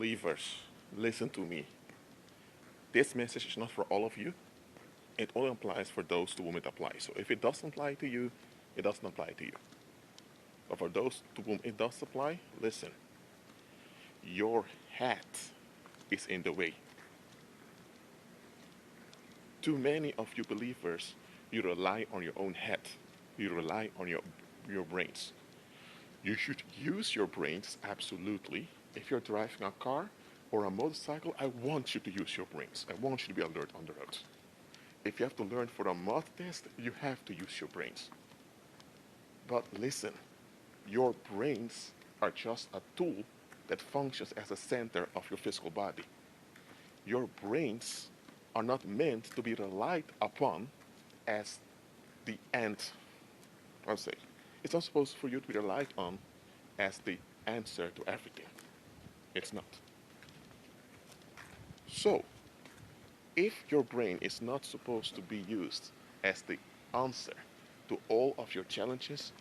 Believers, listen to me. This message is not for all of you. It only applies for those to whom it applies. So if it doesn't apply to you, it doesn't apply to you. But for those to whom it does apply, listen. Your hat is in the way. Too many of you believers, you rely on your own head. You rely on your brains. You should use your brains, absolutely. If you're driving a car or a motorcycle, I want you to use your brains. I want you to be alert on the road. If you have to learn for a math test, you have to use your brains. But listen, your brains are just a tool that functions as a center of your physical body. Your brains are not meant to be relied upon as the end. I'll say, it's not supposed for you to be relied on as the answer to everything. It's not. So, if your brain is not supposed to be used as the answer to all of your challenges,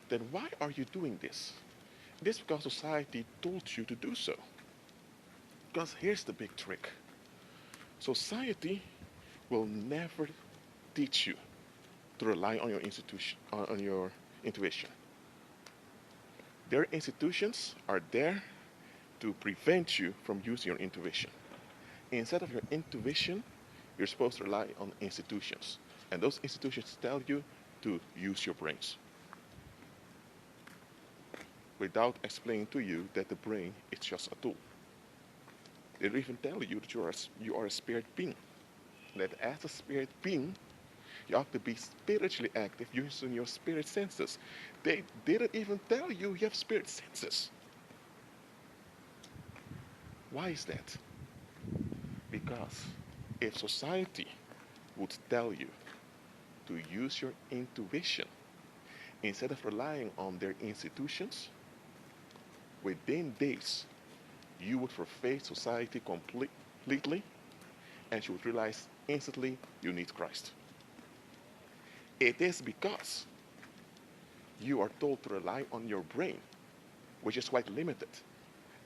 then why are you doing this? This is because society told you to do so. Because here's the big trick. Society will never teach you to rely on your institution, on your intuition. Their institutions are there to prevent you from using your intuition. Instead of your intuition, you're supposed to rely on institutions. And those institutions tell you to use your brains, without explaining to you that the brain is just a tool. They even tell you that you are a spirit being. That as a spirit being, you have to be spiritually active using your spirit senses. They didn't even tell you you have spirit senses. Why is that? Because if society would tell you to use your intuition instead of relying on their institutions, within days you would forfeit society completely, and you would realize instantly you need Christ. It is because you are told to rely on your brain, which is quite limited,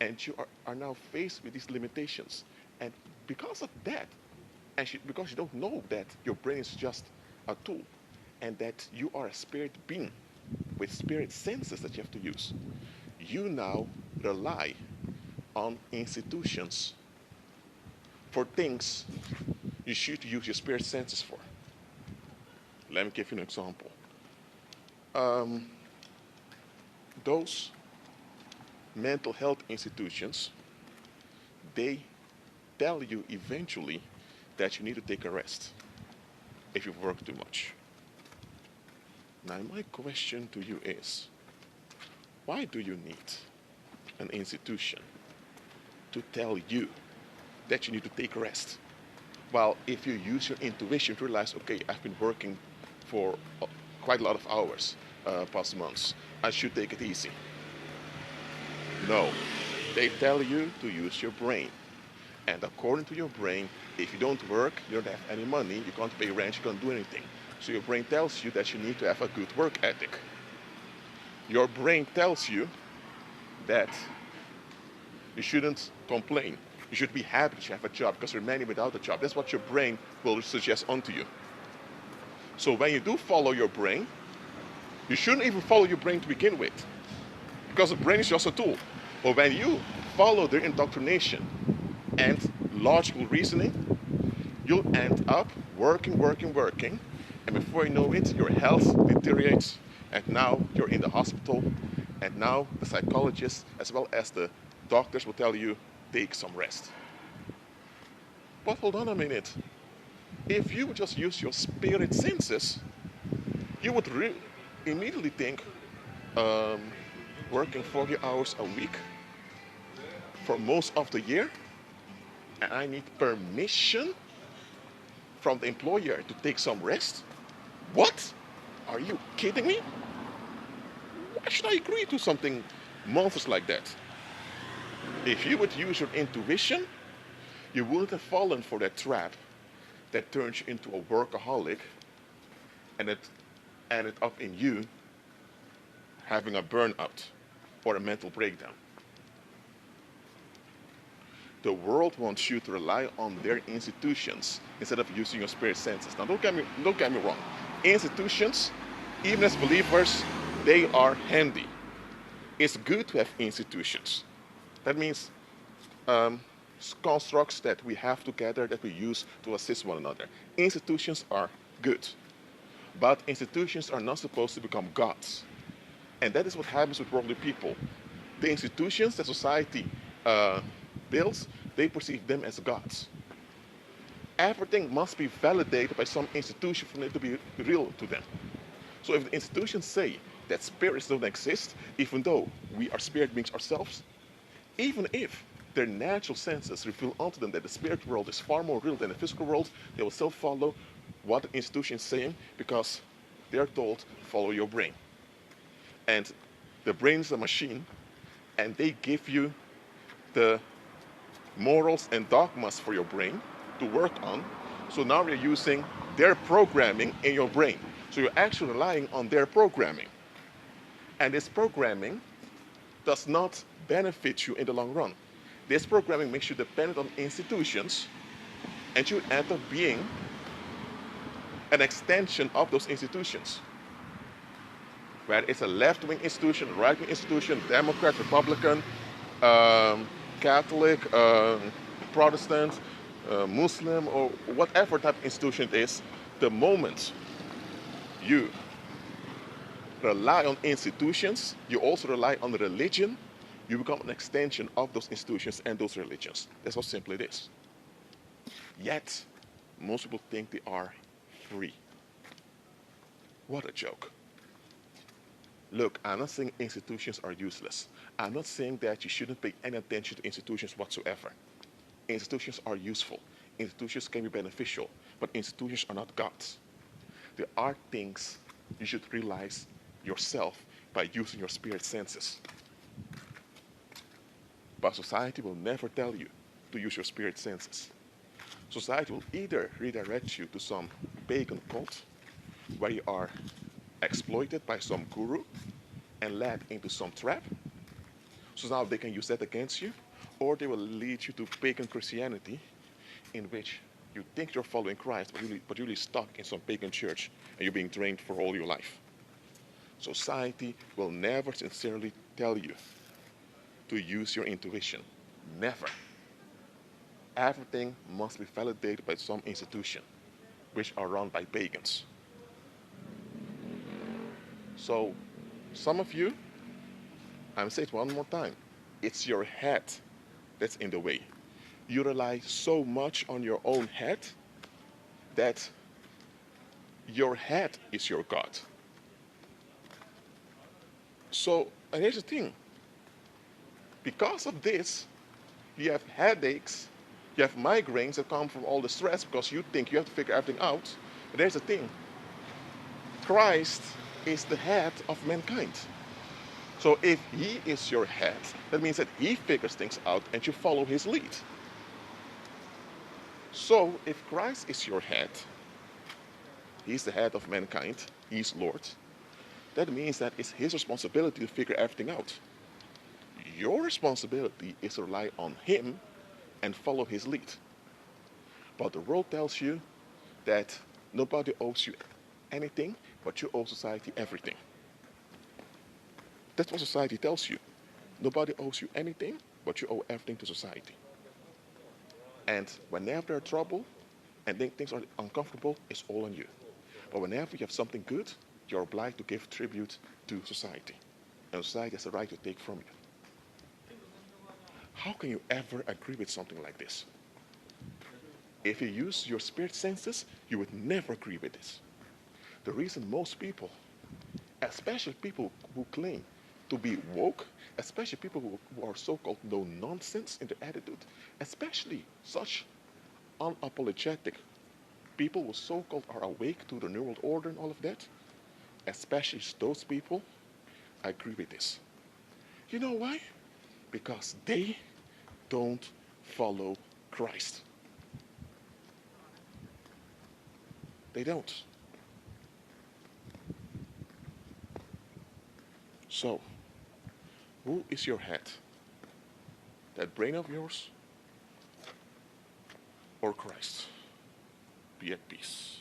and you are now faced with these limitations. And because of that, and because you don't know that your brain is just a tool, and that you are a spirit being with spirit senses that you have to use, you now rely on institutions for things you should use your spirit senses for. Let me give you an example. Those mental health institutions, they tell you eventually that you need to take a rest if you've worked too much. Now, my question to you is, why do you need an institution to tell you that you need to take a rest? Well, if you use your intuition to realize, okay, I've been working for quite a lot of hours past months, I should take it easy. No, they tell you to use your brain. And according to your brain, if you don't work, you don't have any money, you can't pay rent, you can't do anything. So your brain tells you that you need to have a good work ethic. Your brain tells you that you shouldn't complain. You should be happy that you have a job, because there are many without a job. That's what your brain will suggest onto you. So when you do follow your brain, you shouldn't even follow your brain to begin with, because the brain is just a tool. But when you follow their indoctrination and logical reasoning, you'll end up working, and before you know it, your health deteriorates, and now you're in the hospital, and now the psychologists as well as the doctors will tell you, take some rest. But hold on a minute. If you would just use your spirit senses, you would immediately think, working 40 hours a week for most of the year, and I need permission from the employer to take some rest? What? Are you kidding me? Why should I agree to something monstrous like that? If you would use your intuition, you wouldn't have fallen for that trap that turns you into a workaholic, and it ended up in you having a burnout or a mental breakdown. The world wants you to rely on their institutions instead of using your spirit senses. Now, don't get me wrong. Institutions, even as believers, they are handy. It's good to have institutions. That means um, constructs that we have together that we use to assist one another. Institutions are good, but institutions are not supposed to become gods. And that is what happens with worldly people. The institutions that society uh, builds, they perceive them as gods. Everything must be validated by some institution for it to be real to them. So if the institutions say that spirits don't exist, even though we are spirit beings ourselves, even if their natural senses reveal unto them that the spirit world is far more real than the physical world, they will still follow what the institution is saying because they are told, follow your brain. And the brain is a machine, and they give you the morals and dogmas for your brain to work on. So now you're using their programming in your brain. So you're actually relying on their programming. And this programming does not benefit you in the long run. This programming makes you dependent on institutions, and you end up being an extension of those institutions. Whether it's a left-wing institution, right-wing institution, Democrat, Republican, um, Catholic, Protestant, Muslim, or whatever type of institution it is, the moment you rely on institutions, you also rely on religion, you become an extension of those institutions and those religions. That's how simple it is. Yet, most people think they are free. What a joke. Look, I'm not saying institutions are useless. I'm not saying that you shouldn't pay any attention to institutions whatsoever. Institutions are useful. Institutions can be beneficial, but institutions are not gods. There are things you should realize yourself by using your spirit senses. But society will never tell you to use your spirit senses. Society will either redirect you to some pagan cult where you are exploited by some guru and led into some trap, so now they can use that against you, or they will lead you to pagan Christianity in which you think you're following Christ, but you're really stuck in some pagan church and you're being drained for all your life. Society will never sincerely tell you to use your intuition. Never. Everything must be validated by some institution, which are run by pagans. So, some of you, I'm saying it one more time, it's your head that's in the way. You rely so much on your own head that your head is your God. So, and here's the thing. Because of this, you have headaches, you have migraines that come from all the stress because you think you have to figure everything out. But here's the thing. Christ is the head of mankind. So if he is your head, that means that he figures things out and you follow his lead. So if Christ is your head, he's the head of mankind, he's Lord, that means that it's his responsibility to figure everything out. Your responsibility is to rely on him and follow his lead. But the world tells you that nobody owes you anything, but you owe society everything. That's what society tells you. Nobody owes you anything, but you owe everything to society. And whenever there's trouble and things are uncomfortable, it's all on you. But whenever you have something good, you're obliged to give tribute to society. And society has the right to take from you. How can you ever agree with something like this? If you use your spirit senses, you would never agree with this. The reason most people, especially people who claim to be woke, especially people who are so-called no nonsense in their attitude, especially such unapologetic people who so-called are awake to the New World Order and all of that, especially those people, I agree with this. You know why? Because they don't follow Christ. They don't. So, who is your head? That brain of yours or Christ. Be at peace.